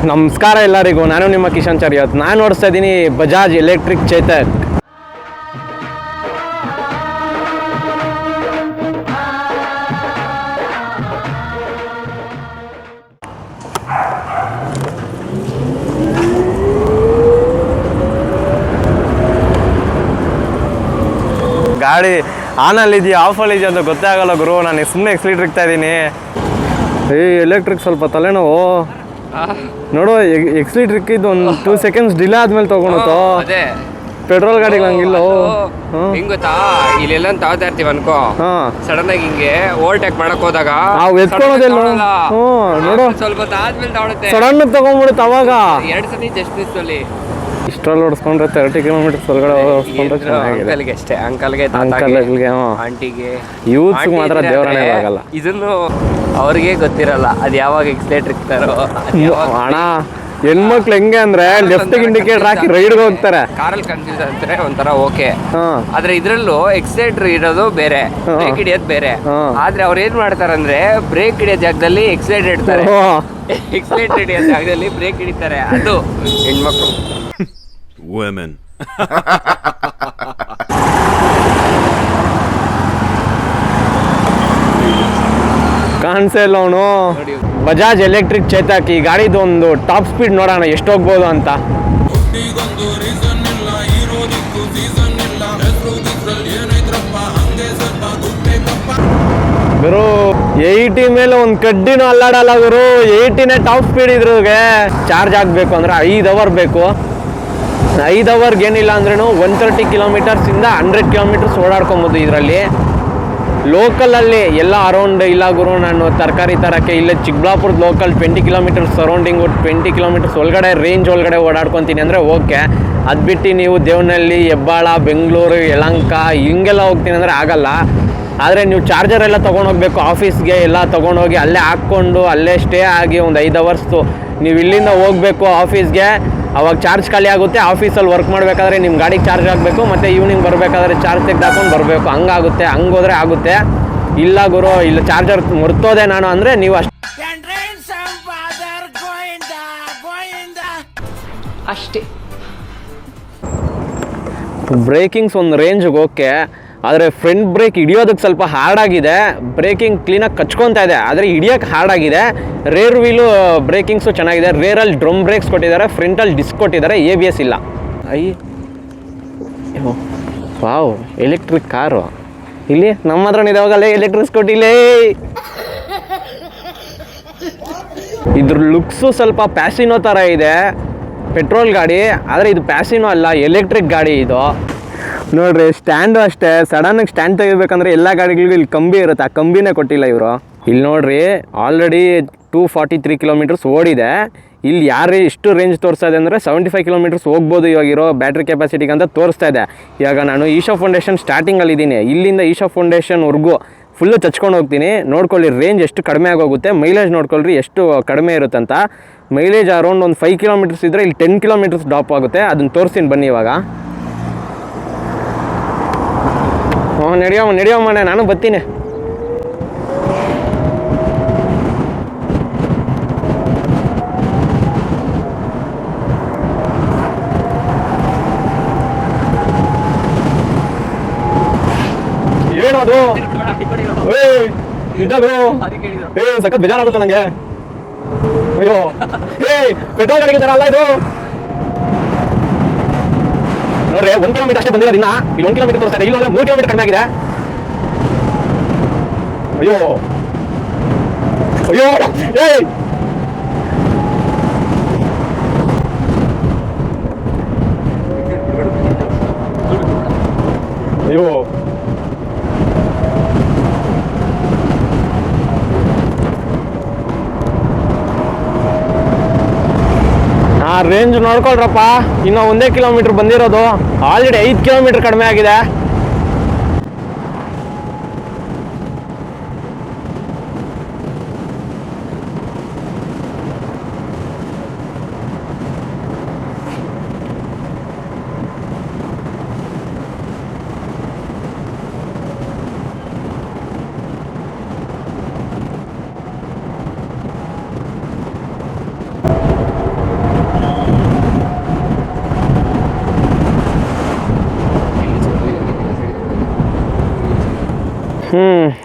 ನಮಸ್ಕಾರ ಎಲ್ಲರಿಗೂ, ನಾನು ನಿಮ್ಮ ಕಿಶನ್ ಚರಿಯತ್. ನಾನು ಓಡಿಸ್ತಾ ಇದ್ದೀನಿ ಬಜಾಜ್ ಎಲೆಕ್ಟ್ರಿಕ್ ಚೇತಕ್. ಗಾಡಿ ಆನಲ್ಲಿದೆಯಾ ಆಫಲ್ಲಿದೆಯಾ ಅಂತ ಗೊತ್ತೇ ಆಗಲ್ಲ ಗುರು. ನಾನು ಸುಮ್ಮನೆ ಎಕ್ಸ್ಲೀಟ್ರ್ ಇಕ್ತಾ ಇದ್ದೀನಿ. ಎಲೆಕ್ಟ್ರಿಕ್ ಸ್ವಲ್ಪ ತಲೆನೋವು ನೋಡು. ಎಕ್ಸ್ಲೀಟ್ರ್ ಇಕ್ಕಿದ್ದು ಒಂದು 2 seconds ಡಿಲೇ ಆದ್ಮೇಲೆ ತಗೊಳುತ್ತೋ. ಪೆಟ್ರೋಲ್ ಗಾಡಿಗೆ ಹಂಗಿಲ್ಲ. ಹಿಂಗ್ ಗೊತ್ತಾ, ಇಲ್ಲೆಲ್ಲ ತಗೋತಾ ಇರ್ತೀವಿ ಅನ್ಕೋ, ಸಡನ್ ಆಗಿ ಹಿಂಗೆ ಓವರ್ಟೇಕ್ ಮಾಡಕ್ ಹೋದಾಗ ನಾವು ಎತ್ಕೊಳ್ಳೋದಿಲ್ಲ. ನೋಡು ಸ್ವಲ್ಪ ಆದ್ಮೇಲೆ ತಗೊಳುತ್ತೆ, ಸಡನ್ ಅವಾಗ 2 ಸತಿ ಜಸ್ಟ್ ಮಿಸ್ ಅಲ್ಲಿ. ಇಷ್ಟರಲ್ಲಿ ಓಡಿಸ್ಕೊಂಡ್ರೆ 30 kilometers ಒಳಗಡೆ ಓಡಿಸ್ಕೊಂಡ್ರೆ ಚೆನ್ನಾಗಿದೆ. ಅಷ್ಟೇ, ಅಂಕಲ್ಗೆ ಆಂಟಿಗೆ ಯೂತ್ಸ್ ಮಾತ್ರ ದೇವರೇ ಆಗಲ್ಲ. ಇದನ್ನು ಅವ್ರಿಗೆ ಗೊತ್ತಿರಲ್ಲ ಅದು ಯಾವಾಗ ಎಕ್ಸ್ಲೇಟರ್ ಇರ್ತಾರೋ. ಅಣ್ಣ ಹೆಣ್ಮಕ್ಳು ಹೆಂಗೆ ಅಂದ್ರೆ ಲೆಫ್ಟ್ ಇಂಡಿಕೇಟರ್ ಹಾಕಿ ರೈಡ್ಗೆ ಹೋಗ್ತಾರೆ. ಕಾರಲ್ಲಿ ಕನ್ಫ್ಯೂಸ್ ಅಂತಾರೆ ಒಂಥರ ಓಕೆ, ಆದ್ರೆ ಇದ್ರಲ್ಲೂ ಎಕ್ಸ್ಲೇಟರ್ ಇಡೋದು ಬೇರೆ, ಬ್ರೇಕ್ ಹಿಡಿಯೋದು ಬೇರೆ. ಆದ್ರೆ ಅವ್ರು ಏನ್ ಮಾಡ್ತಾರಂದ್ರೆ ಬ್ರೇಕ್ ಹಿಡಿಯೋ ಜಾಗದಲ್ಲಿ ಎಕ್ಸ್ಲೇಟರ್ ಇಡ್ತಾರೆ, ಎಕ್ಸ್ಲೇಟರ್ ಹಿಡಿಯೋ ಜಾಗದಲ್ಲಿ ಬ್ರೇಕ್ ಹಿಡಿತಾರೆ. ಅದು ಹೆಣ್ಮಕ್ಳು. Women. ಕಾಣಿಸೇ ಇಲ್ಲ ಅವನು. ಬಜಾಜ್ ಎಲೆಕ್ಟ್ರಿಕ್ ಚೇತಕ್ ಈ ಗಾಡಿದು ಒಂದು ಟಾಪ್ ಸ್ಪೀಡ್ ನೋಡೋಣ ಎಷ್ಟು ಹೋಗ್ಬೋದು ಅಂತ. ಗುರು 80 ಮೇಲೆ ಒಂದು ಕಡ್ಡಿನೂ ಅಲ್ಲಾಡಲ್ಲ ಗುರು. 80ನೇ ಟಾಪ್ ಸ್ಪೀಡ್ ಇದ್ರಿಗೆ. ಚಾರ್ಜ್ ಆಗಬೇಕು ಅಂದ್ರೆ 5 hour ಬೇಕು. 5 hours ಏನಿಲ್ಲ ಅಂದ್ರೂ 130 kilometers ಇಂದ 100 kilometers ಓಡಾಡ್ಕೊಬೋದು ಇದರಲ್ಲಿ. ಲೋಕಲಲ್ಲಿ ಎಲ್ಲ ಅರೌಂಡ್ ಇಲ್ಲ ಗುರು. ನಾನು ತರಕಾರಿ ತರಕ್ಕೆ ಇಲ್ಲೇ ಚಿಕ್ಕಬಳ್ಳಾಪುರದ ಲೋಕಲ್ 20 kilometers ಸರೌಂಡಿಂಗು, 20 kilometers ಒಳಗಡೆ ರೇಂಜ್ ಒಳಗಡೆ ಓಡಾಡ್ಕೊತೀನಿ ಅಂದರೆ ಓಕೆ. ಅದು ಬಿಟ್ಟು ನೀವು ದೇವನಹಳ್ಳಿ, ಹೆಬ್ಬಾಳ, ಬೆಂಗಳೂರು, ಯಲಹಂಕ ಹಿಂಗೆಲ್ಲ ಹೋಗ್ತೀನಿ ಅಂದರೆ ಆಗಲ್ಲ. ಆದರೆ ನೀವು ಚಾರ್ಜರ್ ಎಲ್ಲ ತೊಗೊಂಡೋಗ್ಬೇಕು ಆಫೀಸ್ಗೆ. ಎಲ್ಲ ತೊಗೊಂಡೋಗಿ ಅಲ್ಲೇ ಹಾಕ್ಕೊಂಡು ಅಲ್ಲೇ ಸ್ಟೇ ಆಗಿ ಒಂದು 5 hours ನೀವು ಇಲ್ಲಿಂದ ಹೋಗಬೇಕು ಆಫೀಸ್ಗೆ. ಅವಾಗ ಚಾರ್ಜ್ ಖಾಲಿ ಆಗುತ್ತೆ. ಆಫೀಸಲ್ಲಿ ವರ್ಕ್ ಮಾಡಬೇಕಾದ್ರೆ ನಿಮ್ಮ ಗಾಡಿಗೆ ಚಾರ್ಜ್ ಆಗಬೇಕು, ಮತ್ತು ಈವ್ನಿಂಗ್ ಬರಬೇಕಾದ್ರೆ ಚಾರ್ಜ್ ತೆಗೆದಾಕೊಂಡು ಬರಬೇಕು. ಹಂಗಾಗುತ್ತೆ. ಹಂಗೋದ್ರೆ ಆಗುತ್ತೆ. ಇಲ್ಲ ಗುರು ಇಲ್ಲ ಚಾರ್ಜರ್ ಮುರ್ತೋದೆ ನಾನು ಅಂದರೆ ನೀವು ಅಷ್ಟೇ. ಬ್ರೇಕಿಂಗ್ಸ್ ಒಂದು ರೇಂಜ್ಗೆ ಓಕೆ, ಆದರೆ ಫ್ರಂಟ್ ಬ್ರೇಕ್ ಹಿಡಿಯೋದಕ್ಕೆ ಸ್ವಲ್ಪ ಹಾರ್ಡಾಗಿದೆ. ಬ್ರೇಕಿಂಗ್ ಕ್ಲೀನಾಗಿ ಕಚ್ಕೊತಾ ಇದೆ, ಆದರೆ ಹಿಡಿಯೋಕ್ಕೆ ಹಾರ್ಡಾಗಿದೆ. ರೇರ್ ವೀಲು ಬ್ರೇಕಿಂಗ್ಸು ಚೆನ್ನಾಗಿದೆ. ರೇರಲ್ಲಿ ಡ್ರಮ್ ಬ್ರೇಕ್ಸ್ ಕೊಟ್ಟಿದ್ದಾರೆ, ಫ್ರಂಟಲ್ಲಿ ಡಿಸ್ಕ್ ಕೊಟ್ಟಿದ್ದಾರೆ, ABS ಇಲ್ಲ. ವಾವ್, ಎಲೆಕ್ಟ್ರಿಕ್ ಕಾರು ಇಲ್ಲಿ ನಮ್ಮ ಹತ್ರ ಇದಾವಾಗಲೇ ಎಲೆಕ್ಟ್ರಿಕ್ ಸ್ಕೂಟಿಲೇ. ಇದ್ರ ಲುಕ್ಸು ಸ್ವಲ್ಪ ಪ್ಯಾಸಿನೋ ಥರ ಇದೆ. ಪೆಟ್ರೋಲ್ ಗಾಡಿ, ಆದರೆ ಇದು ಪ್ಯಾಸಿನೋ ಅಲ್ಲ, ಎಲೆಕ್ಟ್ರಿಕ್ ಗಾಡಿ ಇದು. ನೋಡ್ರಿ ಸ್ಟ್ಯಾಂಡು ಅಷ್ಟೇ. ಸಡನ್ನಾಗಿ ಸ್ಟ್ಯಾಂಡ್ ತೆಗಿಬೇಕಂದ್ರೆ ಎಲ್ಲ ಗಾಡಿಗಳಿಗೂ ಇಲ್ಲಿ ಕಂಬಿ ಇರುತ್ತೆ, ಆ ಕಂಬಿನೇ ಕೊಟ್ಟಿಲ್ಲ ಇವರು. ಇಲ್ಲಿ ನೋಡ್ರಿ ಆಲ್ರೆಡಿ 243 kilometers ಓಡಿದೆ. ಇಲ್ಲಿ ಯಾರು ಎಷ್ಟು ರೇಂಜ್ ತೋರಿಸ್ತಾ ಇದೆ ಅಂದರೆ 75 kilometers ಹೋಗ್ಬೋದು ಇವಾಗಿರೋ ಬ್ಯಾಟ್ರಿ ಕೆಪಾಸಿಟಿಗೆ ಅಂತ ತೋರಿಸ್ತಾ ಇದೆ. ಇವಾಗ ನಾನು ಈಶಾ ಫೌಂಡೇಶನ್ ಸ್ಟಾರ್ಟಿಂಗಲ್ಲಿದ್ದೀನಿ. ಇಲ್ಲಿಂದ ಈಶಾ ಫೌಂಡೇಶನ್ವರೆಗೂ ಫುಲ್ಲು ಚಚ್ಕೊಂಡು ಹೋಗ್ತೀನಿ. ನೋಡ್ಕೊಳ್ಳಿ ರೇಂಜ್ ಎಷ್ಟು ಕಡಿಮೆ ಆಗೋಗುತ್ತೆ. ಮೈಲೇಜ್ ನೋಡ್ಕೊಳ್ರಿ ಎಷ್ಟು ಕಡಿಮೆ ಇರುತ್ತಂತ. ಮೈಲೇಜ್ ಅರೌಂಡ್ ಒಂದು 5 kilometers ಇದ್ದರೆ ಇಲ್ಲಿ 10 kilometers ಡ್ರಾಪ್ ಆಗುತ್ತೆ. ಅದನ್ನು ತೋರಿಸ್ತೀನಿ ಬನ್ನಿ ಇವಾಗ. ನಡೆಯೋ ಮನೆ, ನಾನು ಬರ್ತೀನಿ. ಏನದು ಸಖತ್ ಬೇಜಾರಾಗುತ್ತೆ ನಂಗೆ. ಅಯ್ಯೋ ಪೆಟ್ರೋಲ್ ಗಾಡಿಗೆ ತರ ಅಲ್ಲ ಇದು. ನೋಡ್ರಿ 1 kilometer ಅಷ್ಟೇ ಬಂದಿರೋದು. ಇನ್ನ ಇಲ್ಲಿ 1 kilometer ತೋರಿಸ್ತಾರೆ. ಇಲ್ಲಿ 3 kilometer ಕಡಿಮೆ ಆಗಿದೆ. ಅಯ್ಯೋ ಅಯ್ಯೋ ಅಯ್ಯೋ ರೇಂಜ್ ನೋಡ್ಕೊಳ್ರಪ್ಪ. ಇನ್ನು 1 kilometer ಬಂದಿರೋದು, ಆಲ್ರೆಡಿ 5 kilometer ಕಡಿಮೆ ಆಗಿದೆ.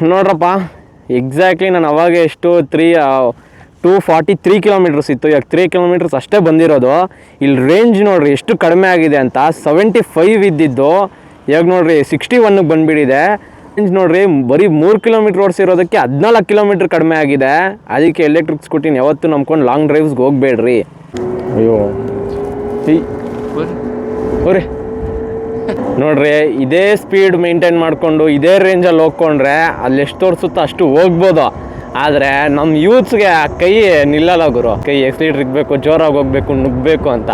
ನೋಡ್ರಪ್ಪ ಎಕ್ಸಾಕ್ಟ್ಲಿ ನಾನು ಅವಾಗ ಎಷ್ಟು 243 ಕಿಲೋಮೀಟರ್ಸ್ ಇತ್ತು, ಇವಾಗ 3 ಕಿಲೋಮೀಟರ್ಸ್ ಅಷ್ಟೇ ಬಂದಿರೋದು. ಇಲ್ಲಿ ರೇಂಜ್ ನೋಡ್ರಿ ಎಷ್ಟು ಕಡಿಮೆ ಆಗಿದೆ ಅಂತ. 75 ಇದ್ದಿದ್ದು ಇವಾಗ ನೋಡ್ರಿ 61ಗೆ ಬಂದುಬಿಟ್ಟಿದೆ. ರೇಂಜ್ ನೋಡ್ರಿ ಬರೀ 3 ಕಿಲೋಮೀಟ್ರ್ ಓಡಿಸಿರೋದಕ್ಕೆ 14 ಕಿಲೋಮೀಟ್ರ್ ಕಡಿಮೆ ಆಗಿದೆ. ಅದಕ್ಕೆ ಎಲೆಕ್ಟ್ರಿಕ್ ಸ್ಕೂಟಿನ ಯಾವತ್ತೂ ನಂಬ್ಕೊಂಡು ಲಾಂಗ್ ಡ್ರೈವ್ಸ್ಗೆ ಹೋಗಬೇಡ್ರಿ. ಅಯ್ಯೋ ಹೋರಿ ನೋಡ್ರಿ, ಇದೇ ಸ್ಪೀಡ್ ಮೇಂಟೈನ್ ಮಾಡಿಕೊಂಡು ಇದೇ ರೇಂಜಲ್ಲಿ ಹೋಗ್ಕೊಂಡ್ರೆ ಅಲ್ಲಿ ಎಷ್ಟು ತೋರಿಸುತ್ತೋ ಅಷ್ಟು ಹೋಗ್ಬೋದು. ಆದರೆ ನಮ್ಮ ಯೂತ್ಸ್ಗೆ ಆ ಕೈ ನಿಲ್ಲಲ್ಲ ಗುರು. ಕೈ ಎಕ್ಸಿಲೇಟರ್ ಇರಬೇಕು, ಜೋರಾಗಿ ಹೋಗ್ಬೇಕು, ನುಗ್ಗಬೇಕು ಅಂತ.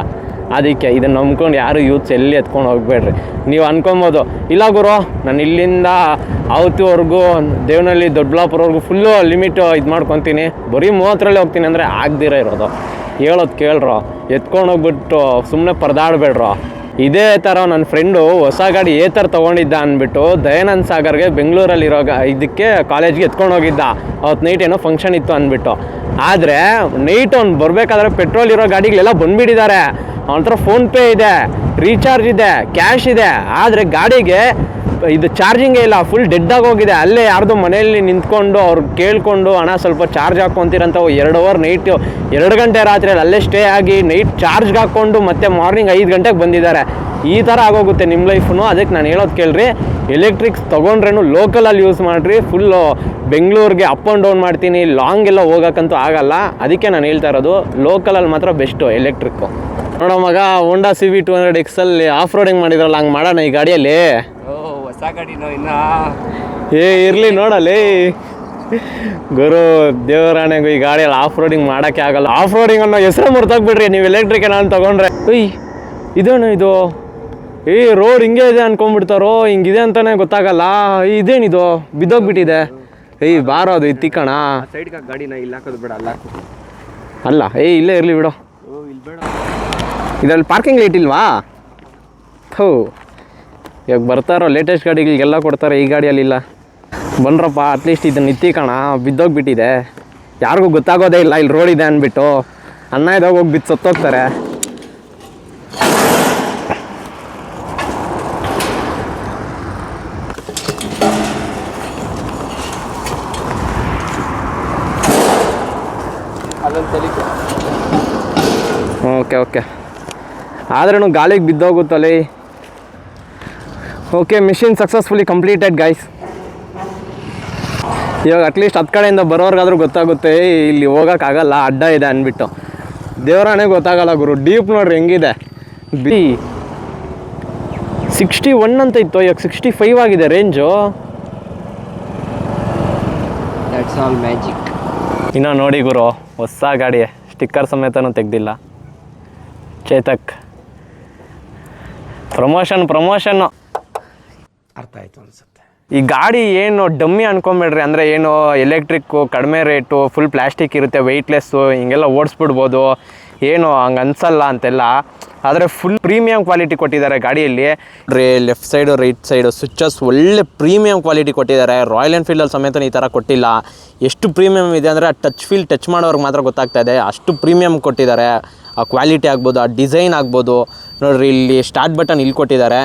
ಅದಕ್ಕೆ ಇದನ್ನು ನಂಬ್ಕೊಂಡು ಯಾರು ಯೂತ್ಸ್ ಎಲ್ಲಿ ಎತ್ಕೊಂಡು ಹೋಗ್ಬೇಡ್ರಿ. ನೀವು ಅನ್ಕೊಬೋದು, ಇಲ್ಲ ಗುರು ನಾನು ಇಲ್ಲಿಂದ ಅವತ್ತಿವರೆಗೂ ದೇವನಹಳ್ಳಿ ದೊಡ್ಡಬಳ್ಳಾಪುರವರೆಗೂ ಫುಲ್ಲು ಲಿಮಿಟು ಇದು ಮಾಡ್ಕೊತೀನಿ, ಬರೀ 30ರಲ್ಲಿ ಹೋಗ್ತೀನಿ ಅಂದರೆ ಆಗದಿರ ಇರೋದು. ಹೇಳೋದು ಕೇಳ್ರೋ, ಎತ್ಕೊಂಡು ಹೋಗ್ಬಿಟ್ಟು ಸುಮ್ಮನೆ ಪರದಾಡಬೇಡ್ರೋ. ಇದೇ ಥರ ನನ್ನ ಫ್ರೆಂಡು ಹೊಸ ಗಾಡಿ ಥರ ತೊಗೊಂಡಿದ್ದ ಅಂದ್ಬಿಟ್ಟು ದಯಾನಂದ್ ಸಾಗರ್ಗೆ ಬೆಂಗಳೂರಲ್ಲಿರೋ ಇದಕ್ಕೆ ಕಾಲೇಜ್ಗೆ ಎತ್ಕೊಂಡು ಹೋಗಿದ್ದ. ಅವತ್ತು ನೈಟ್ ಏನೋ ಫಂಕ್ಷನ್ ಇತ್ತು ಅಂದ್ಬಿಟ್ಟು. ಆದರೆ ನೈಟ್ ಅವ್ನು ಬರಬೇಕಾದ್ರೆ ಪೆಟ್ರೋಲ್ ಇರೋ ಗಾಡಿಗಳೆಲ್ಲ ಬಂದುಬಿಟ್ಟಿದ್ದಾರೆ. ಅವನ ಹತ್ರ ಫೋನ್ಪೇ ಇದೆ, ರೀಚಾರ್ಜ್ ಇದೆ, ಕ್ಯಾಶ್ ಇದೆ. ಆದರೆ ಗಾಡಿಗೆ ಇದು ಚಾರ್ಜಿಂಗೇ ಇಲ್ಲ, ಫುಲ್ ಡೆಡ್ಡಾಗಿ ಹೋಗಿದೆ. ಅಲ್ಲೇ ಯಾರ್ದೋ ಮನೆಯಲ್ಲಿ ನಿಂತ್ಕೊಂಡು ಅವ್ರು ಕೇಳಿಕೊಂಡು ಹಣ ಸ್ವಲ್ಪ ಚಾರ್ಜ್ ಹಾಕ್ಕೊತೀರಂತ 2 ಅವರ್ ನೈಟು 2 ಗಂಟೆ ರಾತ್ರಿಯಲ್ಲಿ ಅಲ್ಲೇ ಸ್ಟೇ ಆಗಿ ನೈಟ್ ಚಾರ್ಜ್ಗೆ ಹಾಕ್ಕೊಂಡು ಮತ್ತೆ ಮಾರ್ನಿಂಗ್ 5 ಗಂಟೆಗೆ ಬಂದಿದ್ದಾರೆ. ಈ ಥರ ಆಗೋಗುತ್ತೆ ನಿಮ್ಮ ಲೈಫು. ಅದಕ್ಕೆ ನಾನು ಹೇಳೋದು ಕೇಳ್ರಿ, ಎಲೆಕ್ಟ್ರಿಕ್ಸ್ ತೊಗೊಂಡ್ರೇನು ಲೋಕಲಲ್ಲಿ ಯೂಸ್ ಮಾಡಿರಿ. ಫುಲ್ಲು ಬೆಂಗಳೂರಿಗೆ ಅಪ್ ಆ್ಯಂಡ್ ಡೌನ್ ಮಾಡ್ತೀನಿ, ಲಾಂಗ್ ಎಲ್ಲ ಹೋಗೋಕ್ಕಂತೂ ಆಗಲ್ಲ. ಅದಕ್ಕೆ ನಾನು ಹೇಳ್ತಾ ಇರೋದು ಲೋಕಲಲ್ಲಿ ಮಾತ್ರ ಬೆಸ್ಟು ಎಲೆಕ್ಟ್ರಿಕ್ಕು. ನೋಡೋ ಮಗ, ಹೋಂಡಾ CB 200X ಅಲ್ಲಿ ಆಫ್ ರೋಡಿಂಗ್ ಮಾಡಿದ್ರಲ್ಲ, ಹಂಗೆ ಮಾಡೋಣ ಈ ಗಾಡಿಯಲ್ಲಿ. ಹೊಸ ಗಾಡಿನೋ ಇನ್ನ ಇರಲಿ ನೋಡಲ್ಲಿ ಗುರು. ದೇವರಾಣೆಗೂ ಈ ಗಾಡಿಯಲ್ಲಿ ಆಫ್ ರೋಡಿಂಗ್ ಮಾಡೋಕ್ಕೆ ಆಗಲ್ಲ. ಆಫ್ ರೋಡಿಂಗ್ ಅನ್ನೋ ಹೆಸರು ಮರ್ತೋಗ್ಬಿಡ್ರಿ ನೀವು ಎಲೆಕ್ಟ್ರಿಕ್ ನಾನು ತೊಗೊಂಡ್ರೆ. ಇದೇನು ಇದು? ರೋಡ್ ಹಿಂಗೆ ಇದೆ ಅನ್ಕೊಂಡ್ಬಿಡ್ತಾರೋ, ಹಿಂಗಿದೆ ಅಂತಲೇ ಗೊತ್ತಾಗಲ್ಲ. ಇದೇನಿದು ಬಿದ್ದೋಗ್ಬಿಟ್ಟಿದೆ. ಬಾರೋ ಅದು ಇತ್ತಿಕಣ ಸೈಡ್ಗೆ ಗಾಡಿನ ಇಲ್ಲಿ ಹಾಕೋದು ಬೇಡ, ಅಲ್ಲ ಇಲ್ಲೇ ಇರಲಿ ಬಿಡು. ಇಲ್ಲಿ ಬೇಡ. ಇದರಲ್ಲಿ ಪಾರ್ಕಿಂಗ್ ಲೈಟ್ ಇಲ್ವಾ? ಹೋ, ಇವಾಗ ಬರ್ತಾರೋ ಲೇಟೆಸ್ಟ್ ಗಾಡಿಗಳಿಗೆಲ್ಲ ಕೊಡ್ತಾರೆ, ಈ ಗಾಡಿಯಲ್ಲಿ ಇಲ್ಲ. ಬನ್ರಪ್ಪ, ಅಟ್ಲೀಸ್ಟ್ ಇದನ್ನು ಇತ್ತಿಕಣ ಬಿದ್ದೋಗ್ಬಿಟ್ಟಿದೆ. ಯಾರಿಗೂ ಗೊತ್ತಾಗೋದೇ ಇಲ್ಲ ಇಲ್ಲಿ ರೋಡ್ ಇದೆ ಅಂದ್ಬಿಟ್ಟು. ಅನ್ನ ಇದಾಗ ಹೋಗಿ ಬಿದ್ದು ಸತ್ತೋಗ್ತಾರೆ. ಓಕೆ ಆದ್ರೂ ಗಾಳಿಗೆ ಬಿದ್ದೋಗುತ್ತಲ್ಲಿ. Okay, mission successfully completed guys. ಇವಾಗ ಅಟ್ಲೀಸ್ಟ್ 10 ಕಡೆಯಿಂದ ಬರೋರ್ಗಾದ್ರೂ ಗೊತ್ತಾಗುತ್ತೆ ಇಲ್ಲಿ ಹೋಗೋಕ್ಕಾಗಲ್ಲ, ಅಡ್ಡ ಇದೆ ಅಂದ್ಬಿಟ್ಟು. ದೇವರಾಣೆ ಗೊತ್ತಾಗಲ್ಲ ಗುರು. ಡೀಪ್ ನೋಡ್ರಿ ಹೆಂಗಿದೆ. 61 ಅಂತ ಇತ್ತು, ಇವಾಗ 65 ಆಗಿದೆ ರೇಂಜು. That's all magic. ಇನ್ನೂ ನೋಡಿ ಗುರು, ಹೊಸ ಗಾಡಿ, ಸ್ಟಿಕ್ಕರ್ ಸಮೇತನೂ ತೆಗ್ದಿಲ್ಲ. ಚೇತಕ್ ಪ್ರಮೋಷನ್ನು ಅರ್ಥ ಆಯ್ತು ಅನ್ಸುತ್ತೆ. ಈ ಗಾಡಿ ಏನು ಡಮ್ಮಿ ಅನ್ಕೊಂಬೇಡ್ರಿ. ಅಂದರೆ ಏನು ಎಲೆಕ್ಟ್ರಿಕ್ಕು, ಕಡಿಮೆ ರೇಟು, ಫುಲ್ ಪ್ಲಾಸ್ಟಿಕ್ ಇರುತ್ತೆ, ವೆಯ್ಟ್ಲೆಸ್ಸು, ಹಿಂಗೆಲ್ಲ ಓಡಿಸ್ಬಿಡ್ಬೋದು, ಏನು ಹಂಗೆ ಅನ್ಸಲ್ಲ ಅಂತೆಲ್ಲ. ಆದರೆ ಫುಲ್ ಪ್ರೀಮಿಯಂ ಕ್ವಾಲಿಟಿ ಕೊಟ್ಟಿದ್ದಾರೆ ಗಾಡಿಯಲ್ಲಿ. Left side right side switches ಒಳ್ಳೆ ಪ್ರೀಮಿಯಂ ಕ್ವಾಲಿಟಿ ಕೊಟ್ಟಿದ್ದಾರೆ. ರಾಯಲ್ ಎನ್ಫೀಲ್ಡಲ್ಲಿ ಸಮೇತ ಈ ಥರ ಕೊಟ್ಟಿಲ್ಲ. ಎಷ್ಟು ಪ್ರೀಮಿಯಮ್ ಇದೆ ಅಂದರೆ ಆ ಟಚ್ ಮಾಡೋರಿಗೆ ಮಾತ್ರ ಗೊತ್ತಾಗ್ತಾ ಇದೆ, ಅಷ್ಟು ಪ್ರೀಮಿಯಮ್ ಕೊಟ್ಟಿದ್ದಾರೆ. ಆ ಕ್ವಾಲಿಟಿ ಆಗ್ಬೋದು, ಆ ಡಿಸೈನ್ ಆಗ್ಬೋದು. ನೋಡಿರಿ, ಇಲ್ಲಿ ಸ್ಟಾರ್ಟ್ ಬಟನ್ ಇಲ್ಲಿ ಕೊಟ್ಟಿದ್ದಾರೆ.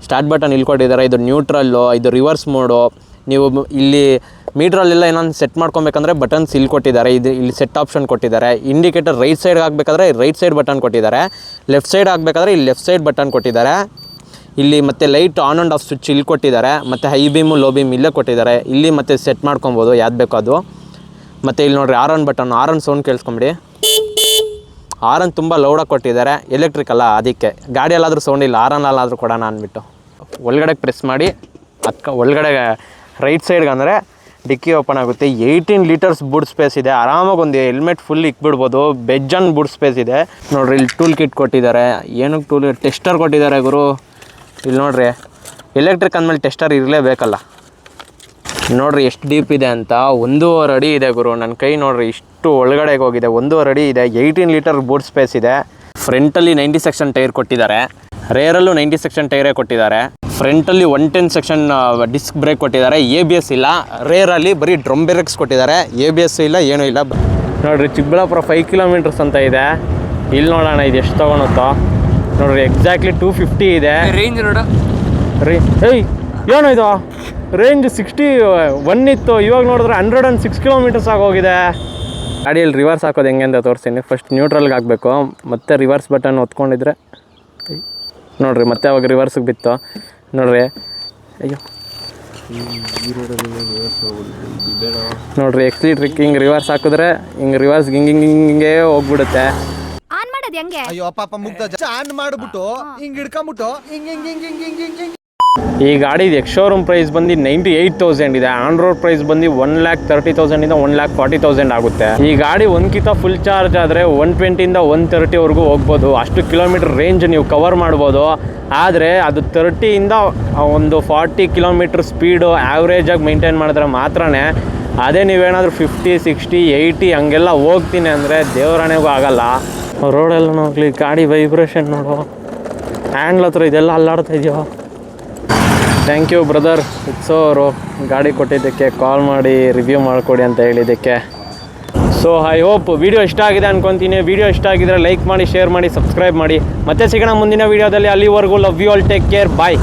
ಸ್ಟಾರ್ಟ್ ಬಟನ್ ಇಲ್ಲಿ ಕೊಟ್ಟಿದ್ದಾರೆ. ಇದು ನ್ಯೂಟ್ರಲ್ಲು, ಇದು ರಿವರ್ಸ್ ಮೋಡು. ನೀವು ಇಲ್ಲಿ ಮೀಟ್ರಲ್ಲೆಲ್ಲ ಏನೊಂದು ಸೆಟ್ ಮಾಡ್ಕೊಬೇಕಂದ್ರೆ ಬಟನ್ಸ್ ಇಲ್ಲಿ ಕೊಟ್ಟಿದ್ದಾರೆ. ಇಲ್ಲಿ ಸೆಟ್ ಆಪ್ಷನ್ ಕೊಟ್ಟಿದ್ದಾರೆ. ಇಂಡಿಕೇಟರ್ ರೈಟ್ ಸೈಡ್ಗೆ ಆಗಬೇಕಾದ್ರೆ ರೈಟ್ ಸೈಡ್ ಬಟನ್ ಕೊಟ್ಟಿದ್ದಾರೆ. ಲೆಫ್ಟ್ ಸೈಡ್ ಆಗಬೇಕಾದ್ರೆ ಇಲ್ಲಿ ಲೆಫ್ಟ್ ಸೈಡ್ ಬಟನ್ ಕೊಟ್ಟಿದ್ದಾರೆ. ಇಲ್ಲಿ ಮತ್ತು light on and off switch ಇಲ್ಲಿ ಕೊಟ್ಟಿದ್ದಾರೆ. ಮತ್ತು ಹೈ ಬೀಮು ಲೋ ಬೀಮ್ ಇಲ್ಲೇ ಕೊಟ್ಟಿದ್ದಾರೆ. ಇಲ್ಲಿ ಮತ್ತು ಸೆಟ್ ಮಾಡ್ಕೊಬೋದು ಯಾವ್ದು ಬೇಕೋ ಅದು. ಮತ್ತು ಇಲ್ಲಿ ನೋಡಿರಿ ಆರನ್ ಬಟನ್, ಆರನ್ ಸೌಂಡ್ ಕೇಳಿಸ್ಕೊಂಬಿಡಿ. ಆರನ್ ತುಂಬ ಲೌಡಾಗಿ ಕೊಟ್ಟಿದ್ದಾರೆ. ಎಲೆಕ್ಟ್ರಿಕಲ್ಲ, ಅದಕ್ಕೆ ಗಾಡಿಯಲ್ಲಾದರೂ ಸೌಂಡ್ ಇಲ್ಲ, ಆರನಲ್ಲಾದರೂ ಕೊಡೋಣ ಅಂದ್ಬಿಟ್ಟು. ಒಳಗಡೆ ಪ್ರೆಸ್ ಮಾಡಿ ಒಳಗಡೆ ರೈಟ್ ಸೈಡ್ಗೆ ಅಂದರೆ ಡಿಕ್ಕಿ ಓಪನ್ ಆಗುತ್ತೆ. 18 ಲೀಟರ್ಸ್ ಬೂಟ್ ಸ್ಪೇಸ್ ಇದೆ. ಆರಾಮಾಗಿ ಒಂದು ಹೆಲ್ಮೆಟ್ ಫುಲ್ ಇಕ್ಬಿಡ್ಬೋದು. ಬೆಜ್ಜನ್ ಬೂಟ್ ಸ್ಪೇಸ್ ಇದೆ. ನೋಡಿರಿ, ಇಲ್ಲಿ ಟೂಲ್ ಕಿಟ್ ಕೊಟ್ಟಿದ್ದಾರೆ. ಏನಕ್ಕೆ ಟೆಸ್ಟರ್ ಕೊಟ್ಟಿದ್ದಾರೆ ಗುರು. ಇಲ್ಲಿ ನೋಡಿರಿ, ಎಲೆಕ್ಟ್ರಿಕ್ ಅಂದಮೇಲೆ ಟೆಸ್ಟರ್ ಇರಲೇಬೇಕಲ್ಲ. ನೋಡಿರಿ ಎಷ್ಟು ಡೀಪ್ ಇದೆ ಅಂತ. 1.5 ಅಡಿ ಇದೆ ಗುರು. ನನ್ನ ಕೈ ನೋಡಿರಿ ಇಷ್ಟು ಒಳಗಡೆಗೆ ಹೋಗಿದೆ. 1.5 ಅಡಿ ಇದೆ. 18 ಲೀಟರ್ ಬೂಟ್ ಸ್ಪೇಸ್ ಇದೆ. ಫ್ರಂಟಲ್ಲಿ 90 ಸೆಕ್ಷನ್ ಟೈರ್ ಕೊಟ್ಟಿದ್ದಾರೆ. ರೇರಲ್ಲೂ 90 ಸೆಕ್ಷನ್ ಟೈರೇ ಕೊಟ್ಟಿದ್ದಾರೆ. ಫ್ರಂಟಲ್ಲಿ 110 ಸೆಕ್ಷನ್ ಡಿಸ್ಕ್ ಬ್ರೇಕ್ ಕೊಟ್ಟಿದ್ದಾರೆ. ABS ಇಲ್ಲ. ರೇರಲ್ಲಿ ಬರೀ ಡ್ರಮ್ ಬ್ರೇಕ್ಸ್ ಕೊಟ್ಟಿದ್ದಾರೆ. ABS ಇಲ್ಲ, ಏನೂ ಇಲ್ಲ. ನೋಡಿರಿ, ಚಿಕ್ಕಬಳ್ಳಾಪುರ 5 ಕಿಲೋಮೀಟರ್ಸ್ ಅಂತ ಇದೆ. ಇಲ್ಲಿ ನೋಡೋಣ ಇದು ಎಷ್ಟು ತೊಗೊಳುತ್ತೋ. ನೋಡಿರಿ, ಎಕ್ಸಾಕ್ಟ್ಲಿ 250 ಇದೆ ರೇಂಜ್ ನೋಡು. ರೀ. ಏನು ಇದು ರೇಂಜ್ 61 ಇತ್ತು, ಇವಾಗ ನೋಡಿದ್ರೆ 106 ಕಿಲೋಮೀಟರ್ಸ್ ಆಗೋಗಿದೆ. ಗಾಡಿಯಲ್ಲಿ ರಿವರ್ಸ್ ಹಾಕೋದು ಹೆಂಗೆ ಅಂತ ತೋರಿಸ್ತೀನಿ. ಫಸ್ಟ್ ನ್ಯೂಟ್ರಲ್ಗೆ ಹಾಕಬೇಕು, ಮತ್ತೆ ರಿವರ್ಸ್ ಬಟನ್ ಒತ್ಕೊಂಡಿದ್ರೆ ನೋಡಿರಿ ಮತ್ತೆ ಅವಾಗ ರಿವರ್ಸಿಗೆ ಬಿತ್ತು ನೋಡ್ರಿ. ಅಯ್ಯೋ ನೋಡ್ರಿ ಎಕ್ಸ್ಲೀಟ್ರಿಕ್ ಹಿಂಗೆ ರಿವರ್ಸ್ ಹಾಕಿದ್ರೆ ಹಿಂಗೆ ರಿವರ್ಸ್ ಹಿಂಗೆ ಹೋಗ್ಬಿಡುತ್ತೆ. ಅಯ್ಯೋ ಪಾಪ ಮುಗ್ಧ ಆನ್ ಮಾಡ್ಬಿಟ್ಟು ಹಿಂಗ್ ಹಿಡ್ಕೊಂಬಿಟ್ಟು ಹಿಂಗ್ ಈ ಗಾಡಿದು ಎಕ್ಸ್ ಶೋರೂಮ್ ಪ್ರೈಸ್ ಬಂದು 98,000 ಇದೆ. ಆನ್ ರೋಡ್ ಪ್ರೈಸ್ ಬಂದು 1,30,000 ಇಂದ 1,40,000 ಆಗುತ್ತೆ. ಈ ಗಾಡಿ ಒಂದ್ಕಿಂತ ಫುಲ್ ಚಾರ್ಜ್ ಆದರೆ 120 ಇಂದ 130ವರೆಗೂ ಹೋಗ್ಬೋದು. ಅಷ್ಟು ಕಿಲೋಮೀಟರ್ ರೇಂಜ್ ನೀವು ಕವರ್ ಮಾಡ್ಬೋದು. ಆದರೆ ಅದು 30 ಇಂದ ಒಂದು 40 ಕಿಲೋಮೀಟರ್ ಸ್ಪೀಡು ಆ್ಯಾವ್ರೇಜಾಗಿ ಮೇಂಟೈನ್ ಮಾಡಿದ್ರೆ ಮಾತ್ರನೇ. ಅದೇ ನೀವೇನಾದರೂ 50, 60, 80 ಹಂಗೆಲ್ಲ ಹೋಗ್ತೀನಿ ಅಂದರೆ ದೇವರಾಣೆಗೂ ಆಗಲ್ಲ. ರೋಡೆಲ್ಲ ನೋಡಲಿ, ಗಾಡಿ ವೈಬ್ರೇಷನ್ ನೋಡು, ಹ್ಯಾಂಡ್ಲ್ ಹತ್ರ ಇದೆಲ್ಲ ಅಲ್ಲಾಡ್ತಾ ಇದೆಯೋ. ಥ್ಯಾಂಕ್ ಯು ಬ್ರದರ್ ಇಟ್ಸೋ ಅವರು ಗಾಡಿ ಕೊಟ್ಟಿದ್ದಕ್ಕೆ, ಕಾಲ್ ಮಾಡಿ ರಿವ್ಯೂ ಮಾಡಿಕೊಡಿ ಅಂತ ಹೇಳಿದ್ದಕ್ಕೆ. ಸೊ ಐ ಹೋಪ್ ವಿಡಿಯೋ ಇಷ್ಟ ಆಗಿದೆ ಅನ್ಕೊತೀನಿ. ವಿಡಿಯೋ ಇಷ್ಟ ಆಗಿದ್ರೆ ಲೈಕ್ ಮಾಡಿ, ಶೇರ್ ಮಾಡಿ, ಸಬ್ಸ್ಕ್ರೈಬ್ ಮಾಡಿ. ಮತ್ತೆ ಸಿಗೋಣ ಮುಂದಿನ ವೀಡಿಯೋದಲ್ಲಿ. ಅಲ್ಲಿವರೆಗೂ love you all, take care, bye.